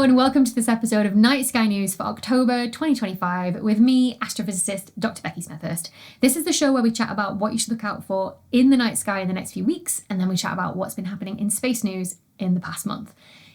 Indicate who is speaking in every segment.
Speaker 1: Hello and welcome to this episode of Night Sky News for October 2025 with me, astrophysicist Dr. Becky Smethurst. This is the show where we chat about what you should look out for in the night sky in the next few weeks, and then we chat about what's been happening in space news in the past month.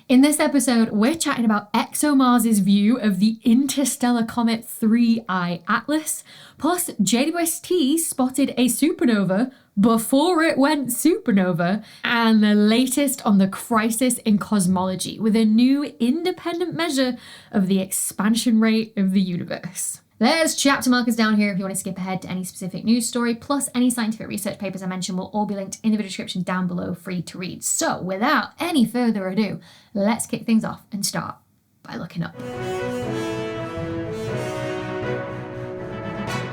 Speaker 1: In this episode, we're chatting about ExoMars' view of the interstellar comet 3I Atlas, plus JWST spotted a supernova before it went supernova, and the latest on the crisis in cosmology with a new independent measure of the expansion rate of the universe. There's chapter markers down here if you want to skip ahead to any specific news story, plus any scientific research papers I mentioned will all be linked in the video description down below, free to read. So without any further ado, let's kick things off and start by looking up.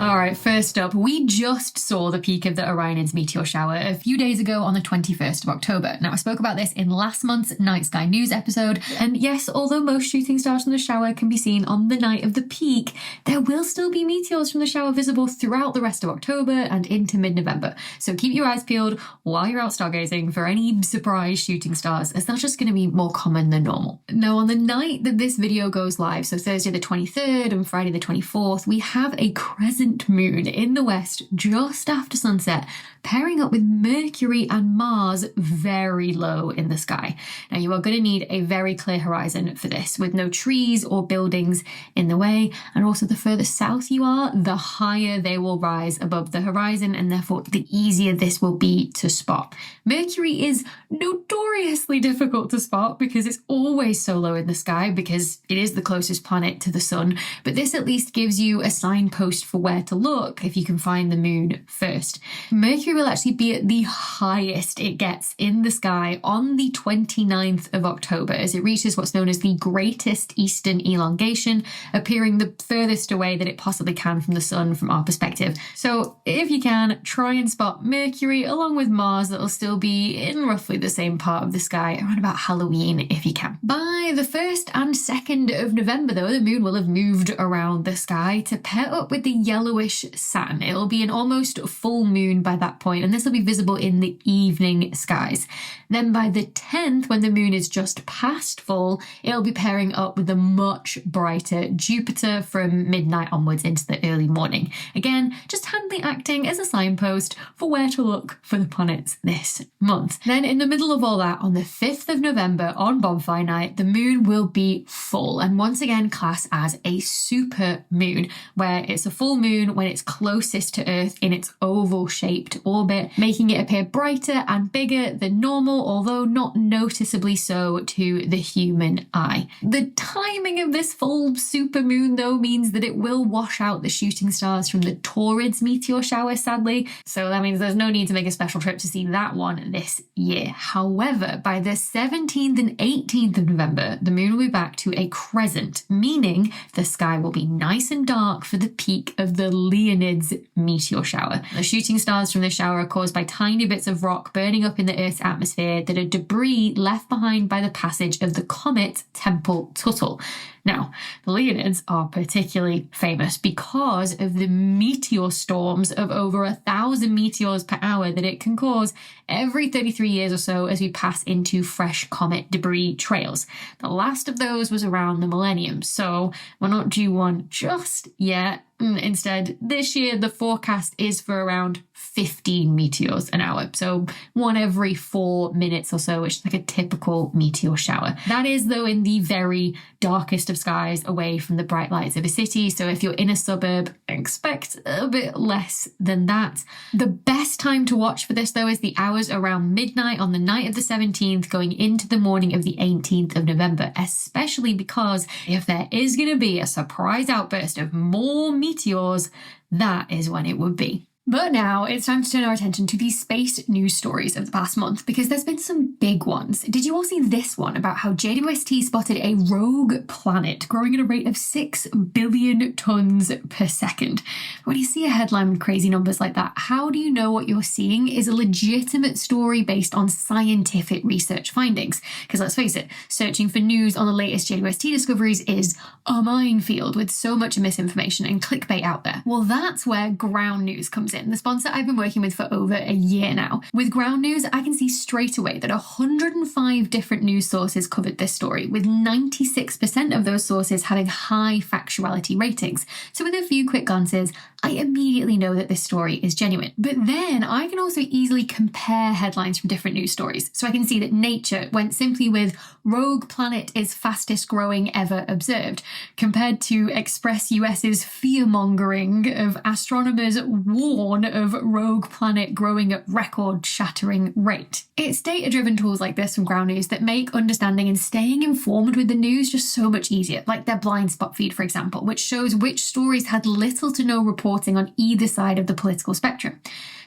Speaker 1: Alright, first up, we just saw the peak of the Orionids meteor shower a few days ago on the 21st of October. Now, I spoke about this in last month's Night Sky News episode, and yes, although most shooting stars from the shower can be seen on the night of the peak, there will still be meteors from the shower visible throughout the rest of October and into mid-November. So keep your eyes peeled while you're out stargazing for any surprise shooting stars, as that's just going to be more common than normal. Now, on the night that this video goes live, so Thursday the 23rd and Friday the 24th, we have a crescent moon in the west just after sunset, pairing up with Mercury and Mars very low in the sky. Now, you are going to need a very clear horizon for this, with no trees or buildings in the way, and also the further south you are, the higher they will rise above the horizon, and therefore the easier this will be to spot. Mercury is notoriously difficult to spot because it's always so low in the sky because it is the closest planet to the sun, but this at least gives you a signpost for where to look if you can find the moon first. Mercury will actually be at the highest it gets in the sky on the 29th of October as it reaches what's known as the greatest eastern elongation, appearing the furthest away that it possibly can from the sun from our perspective. So if you can, try and spot Mercury along with Mars that'll still be in roughly the same part of the sky around about Halloween if you can. By the 1st and 2nd of November though, the moon will have moved around the sky to pair up with the yellowish Saturn. It'll be an almost full moon by that point, and this will be visible in the evening skies. Then by the 10th, when the moon is just past full, it'll be pairing up with a much brighter Jupiter from midnight onwards into the early morning. Again, just handily acting as a signpost for where to look for the planets this month. Then in the middle of all that, on the 5th of November, on bonfire night, the moon will be full and once again classed as a super moon, where it's a full moon when it's closest to Earth in its oval-shaped orbit, making it appear brighter and bigger than normal, although not noticeably so to the human eye. The timing of this full supermoon, though, means that it will wash out the shooting stars from the Taurids meteor shower, sadly, so that means there's no need to make a special trip to see that one this year. However, by the 17th and 18th of November, the moon will be back to a crescent, meaning the sky will be nice and dark for the peak of the Leonids meteor shower. The shooting stars from the shower are caused by tiny bits of rock burning up in the Earth's atmosphere that are debris left behind by the passage of the comet Tempel-Tuttle. Now, the Leonids are particularly famous because of the meteor storms of over 1,000 meteors per hour that it can cause every 33 years or so as we pass into fresh comet debris trails. The last of those was around the millennium, so we're not due one just yet. Instead, this year the forecast is for around 15 meteors an hour, so one every 4 minutes or so, which is like a typical meteor shower. That is, though, in the very darkest of skies away from the bright lights of a city, so if you're in a suburb, expect a bit less than that. The best time to watch for this, though, is the hours around midnight on the night of the 17th going into the morning of the 18th of November, especially because if there is going to be a surprise outburst of more meteors, that is when it would be. But now it's time to turn our attention to the space news stories of the past month, because there's been some big ones. Did you all see this one about how JWST spotted a rogue planet growing at a rate of 6 billion tons per second? When you see a headline with crazy numbers like that, how do you know what you're seeing is a legitimate story based on scientific research findings? Because let's face it, searching for news on the latest JWST discoveries is a minefield with so much misinformation and clickbait out there. Well, that's where ground news comes comes in, the sponsor I've been working with for over a year now. With Ground News, I can see straight away that 105 different news sources covered this story, with 96% of those sources having high factuality ratings. So with a few quick glances, I immediately know that this story is genuine. But then I can also easily compare headlines from different news stories. So I can see that Nature went simply with "Rogue Planet is fastest growing ever observed," compared to Express US's fear-mongering of astronomers warn of rogue planet growing at record-shattering rate. It's data-driven tools like this from Ground News that make understanding and staying informed with the news just so much easier, like their blind spot feed, for example, which shows which stories had little to no reporting on either side of the political spectrum.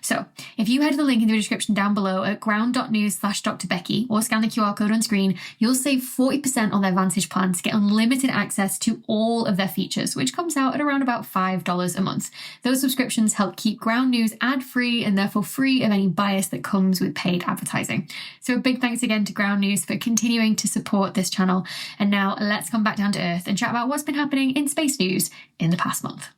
Speaker 1: So, if you head to the link in the description down below at ground.news/Dr. Becky or scan the QR code on screen, you'll save 40% on their Vantage plan to get unlimited access to all of their features, which comes out at around about $5 a month. Those subscriptions help keep Ground News ad-free and therefore free of any bias that comes with paid advertising. So a big thanks again to Ground News for continuing to support this channel. And now let's come back down to earth and chat about what's been happening in space news in the past month.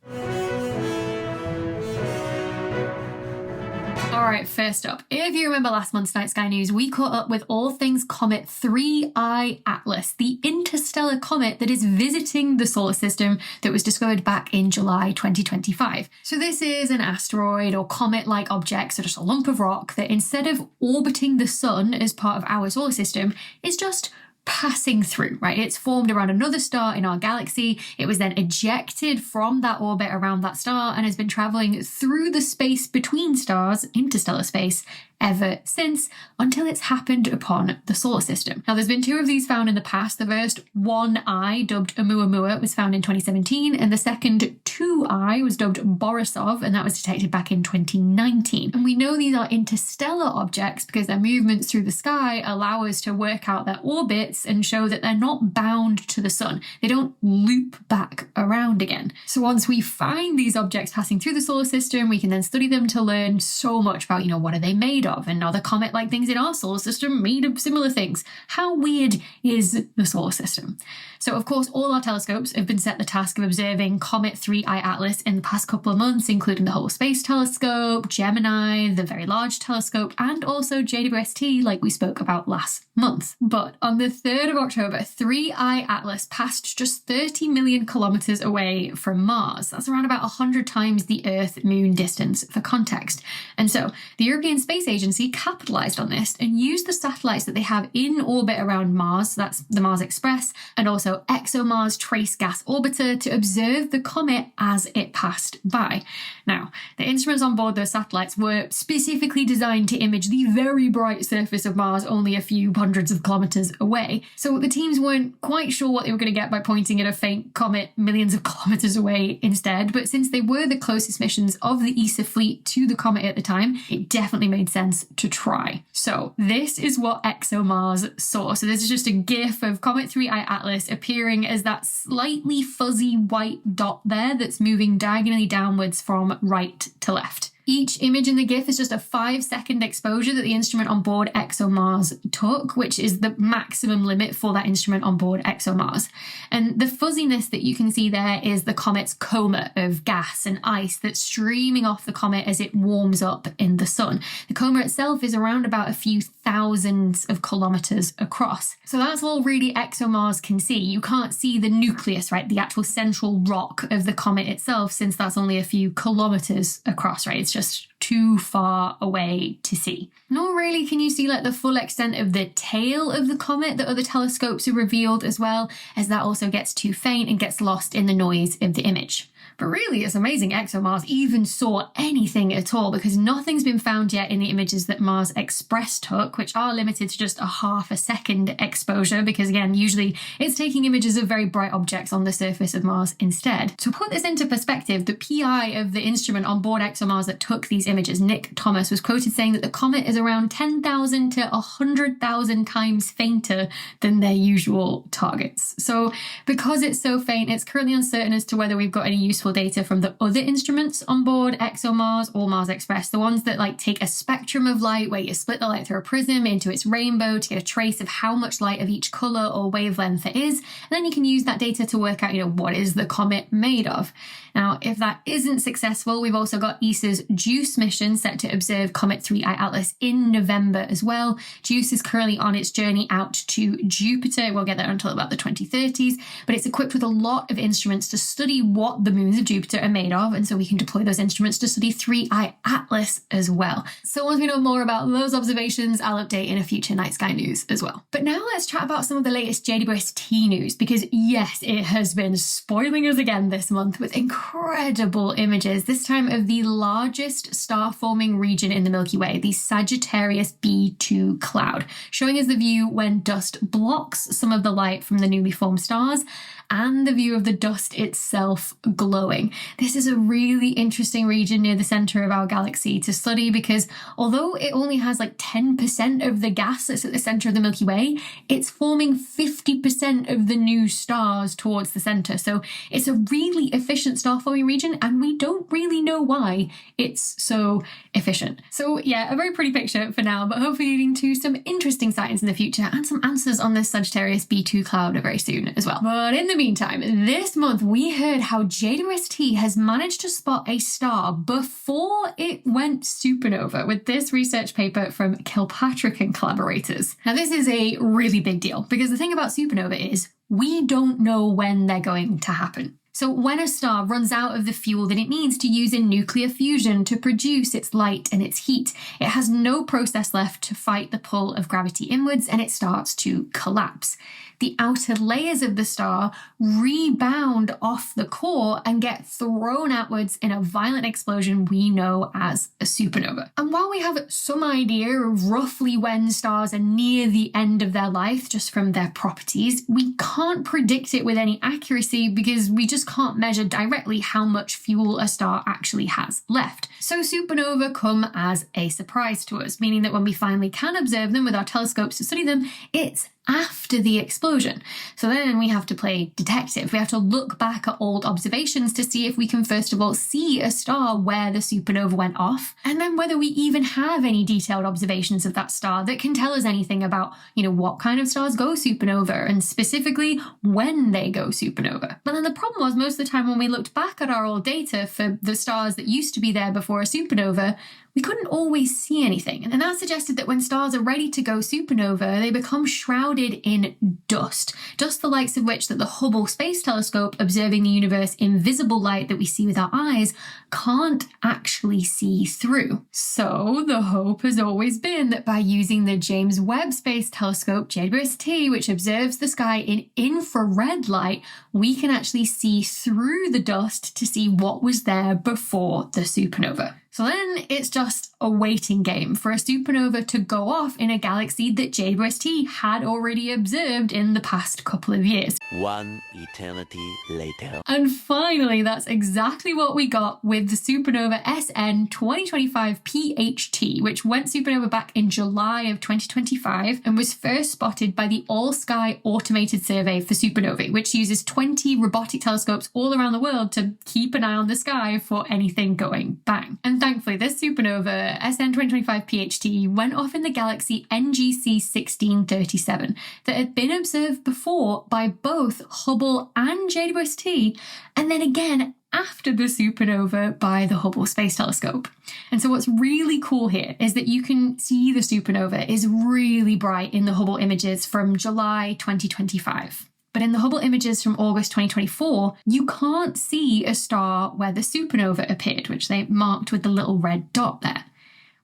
Speaker 1: Alright, first up, if you remember last month's Night Sky News, we caught up with all things Comet 3I Atlas, the interstellar comet that is visiting the solar system that was discovered back in July 2025. So this is an asteroid or comet-like object, so just a lump of rock that instead of orbiting the sun as part of our solar system, is just passing through, right? It's formed around another star in our galaxy. It was then ejected from that orbit around that star and has been traveling through the space between stars, interstellar space, ever since, until it's happened upon the solar system. Now, there's been 2 of these found in the past. The first 1I, dubbed Oumuamua, was found in 2017, and the second 2I was dubbed Borisov, and that was detected back in 2019. And we know these are interstellar objects because their movements through the sky allow us to work out their orbits and show that they're not bound to the sun. They don't loop back around again. So once we find these objects passing through the solar system, we can then study them to learn so much about, what are they made of? And are the comet-like things in our solar system made of similar things? How weird is the solar system? So, of course, all our telescopes have been set the task of observing Comet 3I Atlas in the past couple of months, including the Hubble Space Telescope, Gemini, the Very Large Telescope, and also JWST, like we spoke about last month. But on the 3rd of October, 3I Atlas passed just 30 million kilometers away from Mars. That's around about 100 times the Earth-Moon distance for context. And so the European Space Agency capitalized on this and used the satellites that they have in orbit around Mars, so that's the Mars Express, and also ExoMars Trace Gas Orbiter, to observe the comet as it passed by. Now, the instruments on board those satellites were specifically designed to image the very bright surface of Mars only a few hundreds of kilometers away. So the teams weren't quite sure what they were going to get by pointing at a faint comet millions of kilometers away instead, but since they were the closest missions of the ESA fleet to the comet at the time, it definitely made sense to try. So this is what ExoMars saw. So this is just a GIF of Comet 3I Atlas appearing as that slightly fuzzy white dot there that's moving diagonally downwards from right to left. Each image in the GIF is just a 5-second exposure that the instrument on board ExoMars took, which is the maximum limit for that instrument on board ExoMars. And the fuzziness that you can see there is the comet's coma of gas and ice that's streaming off the comet as it warms up in the sun. The coma itself is around about a few thousands of kilometers across. So that's all really ExoMars can see. You can't see the nucleus, right? The actual central rock of the comet itself, since that's only a few kilometers across, right? It's just too far away to see. Nor really can you see the full extent of the tail of the comet that other telescopes have revealed as well, as that also gets too faint and gets lost in the noise of the image. But really, it's amazing ExoMars even saw anything at all, because nothing's been found yet in the images that Mars Express took, which are limited to just a half a second exposure, because again, usually it's taking images of very bright objects on the surface of Mars instead. To put this into perspective, the PI of the instrument on board ExoMars that took these images, Nick Thomas, was quoted saying that the comet is around 10,000 to 100,000 times fainter than their usual targets. So because it's so faint, it's currently uncertain as to whether we've got any useful useful data from the other instruments on board ExoMars or Mars Express, the ones that take a spectrum of light where you split the light through a prism into its rainbow to get a trace of how much light of each colour or wavelength there is, and then you can use that data to work out, what is the comet made of. Now, if that isn't successful, we've also got ESA's JWST mission set to observe Comet 3I Atlas in November as well. JWST is currently on its journey out to Jupiter. We'll get there until about the 2030s, but it's equipped with a lot of instruments to study what the moons of Jupiter are made of, and so we can deploy those instruments to study 3I Atlas as well. So once we know more about those observations, I'll update in a future Night Sky News as well. But now let's chat about some of the latest JWST news, because yes, it has been spoiling us again this month with incredible images, this time of the largest star-forming region in the Milky Way, the Sagittarius B2 cloud, showing us the view when dust blocks some of the light from the newly formed stars and the view of the dust itself glowing. This is a really interesting region near the centre of our galaxy to study because although it only has 10% of the gas that's at the centre of the Milky Way, it's forming 50% of the new stars towards the centre. So it's a really efficient star forming region, and we don't really know why it's so efficient. So yeah, a very pretty picture for now, but hopefully leading to some interesting sightings in the future and some answers on this Sagittarius B2 cloud very soon as well. But in the meantime, this month we heard how JWST has managed to spot a star before it went supernova with this research paper from Kilpatrick and collaborators. Now this is a really big deal because the thing about supernova is we don't know when they're going to happen. So when a star runs out of the fuel that it needs to use in nuclear fusion to produce its light and its heat, it has no process left to fight the pull of gravity inwards and it starts to collapse. The outer layers of the star rebound off the core and get thrown outwards in a violent explosion we know as a supernova. And while we have some idea of roughly when stars are near the end of their life just from their properties, we can't predict it with any accuracy because we just can't measure directly how much fuel a star actually has left. So supernova come as a surprise to us, meaning that when we finally can observe them with our telescopes to study them, it's after the explosion. So then we have to play detective. We have to look back at old observations to see if we can first of all see a star where the supernova went off, and then whether we even have any detailed observations of that star that can tell us anything about, what kind of stars go supernova and specifically when they go supernova. But then the problem was most of the time when we looked back at our old data for the stars that used to be there before a supernova, we couldn't always see anything. And that suggested that when stars are ready to go supernova, they become shrouded in dust the likes of which that the Hubble Space Telescope, observing the universe in visible light that we see with our eyes, can't actually see through. So the hope has always been that by using the James Webb Space Telescope, JWST, which observes the sky in infrared light, we can actually see through the dust to see what was there before the supernova. So then it's just a waiting game for a supernova to go off in a galaxy that JWST had already observed in the past couple of years.
Speaker 2: One eternity later.
Speaker 1: And finally, that's exactly what we got with the supernova SN 2025 PHT, which went supernova back in July of 2025 and was first spotted by the All-Sky Automated Survey for Supernovae, which uses 20 robotic telescopes all around the world to keep an eye on the sky for anything going bang. And thankfully, this supernova, SN 2025 PHT, went off in the galaxy NGC 1637 that had been observed before by both Hubble and JWST, and then again after the supernova by the Hubble Space Telescope. And so what's really cool here is that you can see the supernova is really bright in the Hubble images from July 2025. But in the Hubble images from August 2024, you can't see a star where the supernova appeared, which they marked with the little red dot there.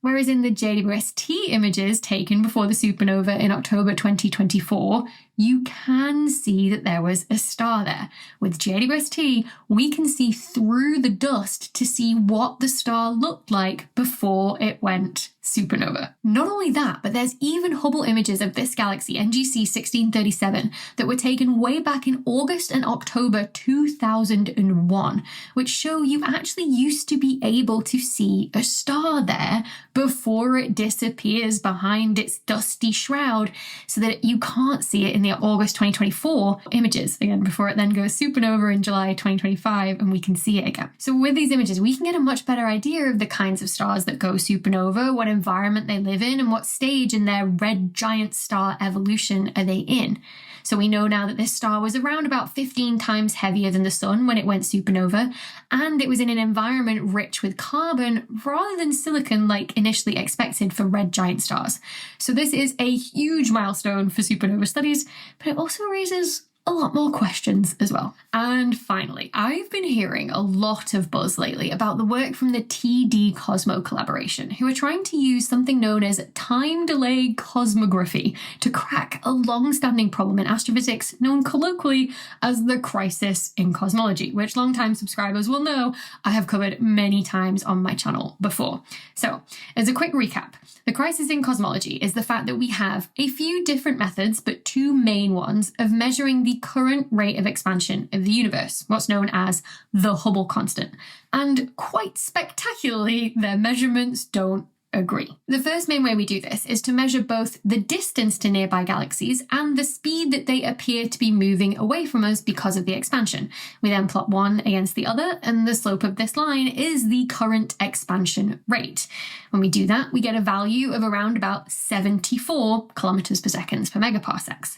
Speaker 1: Whereas in the JWST images taken before the supernova in October 2024, you can see that there was a star there. With JWST, we can see through the dust to see what the star looked like before it went supernova. Not only that, but there's even Hubble images of this galaxy, NGC 1637, that were taken way back in August and October 2001, which show you actually used to be able to see a star there before it disappears behind its dusty shroud, so that you can't see it in the August 2024 images, again, before it then goes supernova in July 2025 and we can see it again. So with these images, we can get a much better idea of the kinds of stars that go supernova, what environment they live in, and what stage in their red giant star evolution are they in. So we know now that this star was around about 15 times heavier than the sun when it went supernova, and it was in an environment rich with carbon rather than silicon like initially expected for red giant stars. So this is a huge milestone for supernova studies, but it also raises a lot more questions as well. And finally, I've been hearing a lot of buzz lately about the work from the TD Cosmo collaboration, who are trying to use something known as time delay cosmography to crack a long-standing problem in astrophysics known colloquially as the crisis in cosmology, which long-time subscribers will know I have covered many times on my channel before. So, as a quick recap, the crisis in cosmology is the fact that we have a few different methods, but two main ones, of measuring the current rate of expansion of the universe, what's known as the Hubble constant. And quite spectacularly, their measurements don't agree. The first main way we do this is to measure both the distance to nearby galaxies and the speed that they appear to be moving away from us because of the expansion. We then plot one against the other, and the slope of this line is the current expansion rate. When we do that, we get a value of around about 74 kilometers per second per megaparsecs.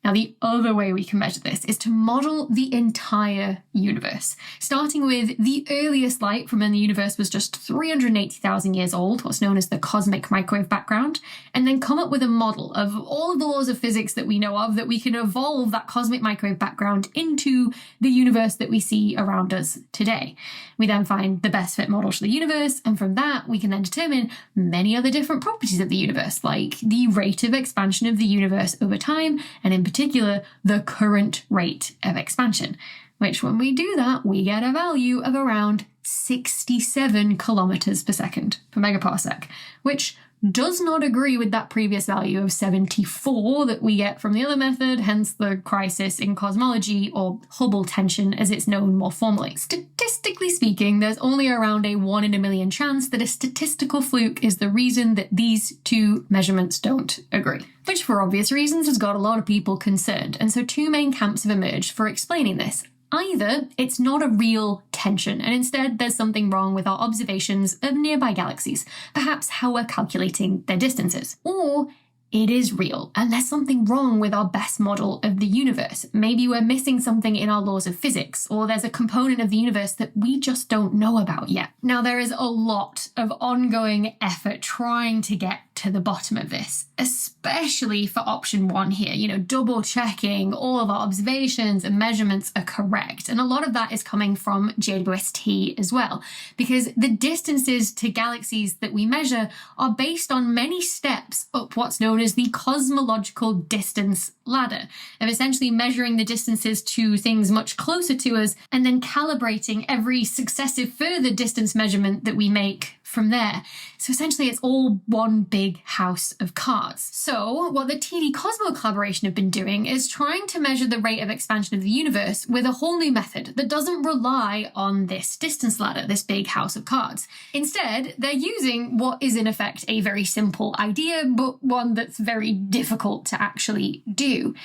Speaker 1: Now, the other way we can measure this is to model the entire universe, starting with the earliest light from when the universe was just 380,000 years old, what's known as the cosmic microwave background, and then come up with a model of all of the laws of physics that we know of that we can evolve that cosmic microwave background into the universe that we see around us today. We then find the best fit model for the universe, and from that we can then determine many other different properties of the universe, like the rate of expansion of the universe over time, and in particular, the current rate of expansion, which when we do that, we get a value of around 67 kilometers per second per megaparsec, which does not agree with that previous value of 74 that we get from the other method, hence the crisis in cosmology, or Hubble tension as it's known more formally. Statistically speaking, there's only around a 1 in a million chance that a statistical fluke is the reason that these two measurements don't agree, which for obvious reasons has got a lot of people concerned, and so two main camps have emerged for explaining this. Either it's not a real tension, and instead there's something wrong with our observations of nearby galaxies, perhaps how we're calculating their distances. Or it is real, and there's something wrong with our best model of the universe. Maybe we're missing something in our laws of physics, or there's a component of the universe that we just don't know about yet. Now, there is a lot of ongoing effort trying to get to the bottom of this, especially for option one here, double checking all of our observations and measurements are correct. And a lot of that is coming from JWST as well, because the distances to galaxies that we measure are based on many steps up what's known as the cosmological distance ladder, of essentially measuring the distances to things much closer to us and then calibrating every successive further distance measurement that we make from there. So essentially it's all one big house of cards. So what the TD Cosmo collaboration have been doing is trying to measure the rate of expansion of the universe with a whole new method that doesn't rely on this distance ladder, this big house of cards. Instead, they're using what is in effect a very simple idea, but one that's very difficult to actually do.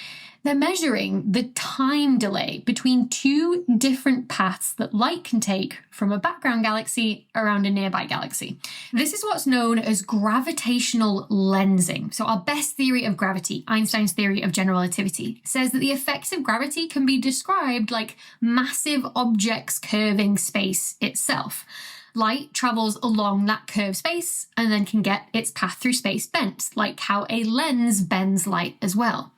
Speaker 1: They're measuring the time delay between two different paths that light can take from a background galaxy around a nearby galaxy. This is what's known as gravitational lensing. So our best theory of gravity, Einstein's theory of general relativity, says that the effects of gravity can be described like massive objects curving space itself. Light travels along that curved space and then can get its path through space bent, like how a lens bends light as well.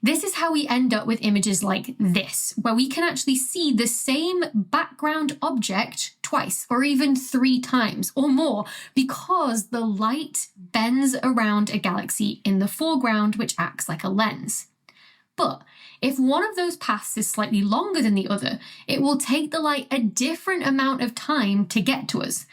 Speaker 1: This is how we end up with images like this, where we can actually see the same background object twice, or even 3 times or more, because the light bends around a galaxy in the foreground, which acts like a lens. But if one of those paths is slightly longer than the other, it will take the light a different amount of time to get to us,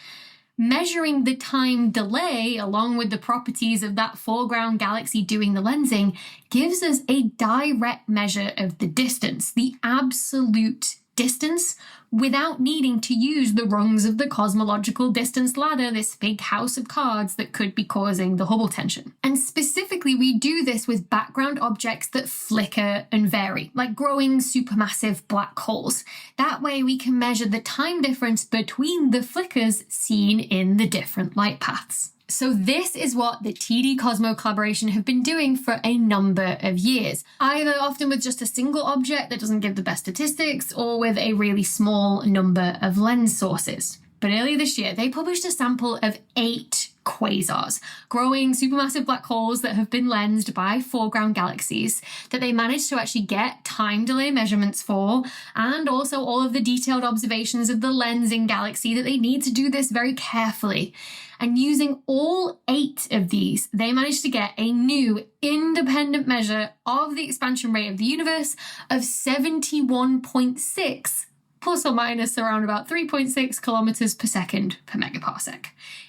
Speaker 1: measuring the time delay along with the properties of that foreground galaxy doing the lensing gives us a direct measure of the distance, the absolute distance, without needing to use the rungs of the cosmological distance ladder, this big house of cards that could be causing the Hubble tension. And specifically, we do this with background objects that flicker and vary, like growing supermassive black holes. That way we can measure the time difference between the flickers seen in the different light paths. So this is what the TD Cosmo collaboration have been doing for a number of years, either often with just a single object that doesn't give the best statistics or with a really small number of lens sources. But earlier this year, they published a sample of 8 quasars, growing supermassive black holes that have been lensed by foreground galaxies that they managed to actually get time delay measurements for, and also all of the detailed observations of the lensing galaxy that they need to do this very carefully. And using all 8 of these, they managed to get a new independent measure of the expansion rate of the universe of 71.6, plus or minus around about 3.6 kilometers per second per megaparsec.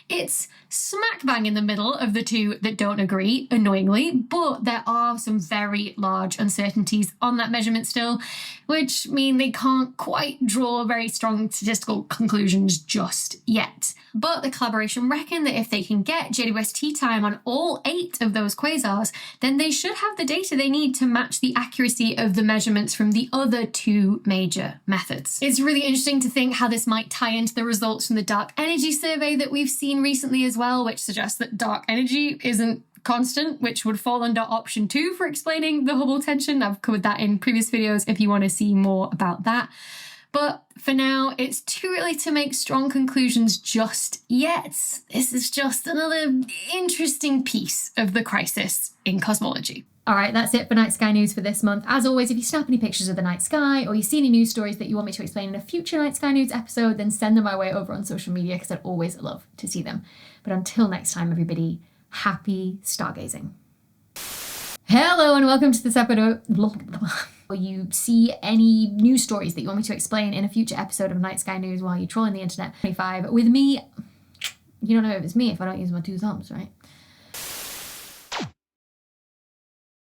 Speaker 1: It's smack bang in the middle of the two that don't agree, annoyingly, but there are some very large uncertainties on that measurement still, which mean they can't quite draw very strong statistical conclusions just yet. But the collaboration reckon that if they can get JWST time on all 8 of those quasars, then they should have the data they need to match the accuracy of the measurements from the other 2 major methods. It's really interesting to think how this might tie into the results from the dark energy survey that we've seen recently as well, which suggests that dark energy isn't constant, which would fall under option 2 for explaining the Hubble tension. I've covered that in previous videos if you want to see more about that. But for now, it's too early to make strong conclusions just yet. This is just another interesting piece of the crisis in cosmology. All right, that's it for Night Sky News for this month. As always, if you snap any pictures of the night sky or you see any news stories that you want me to explain in a future Night Sky News episode, then send them my way over on social media because I'd always love to see them. But until next time, everybody, happy stargazing. Hello and welcome to this episode. Or you see any news stories that you want me to explain in a future episode of Night Sky News while you're trolling the internet. 25 with me. You don't know if it's me if I don't use my 2 thumbs, right?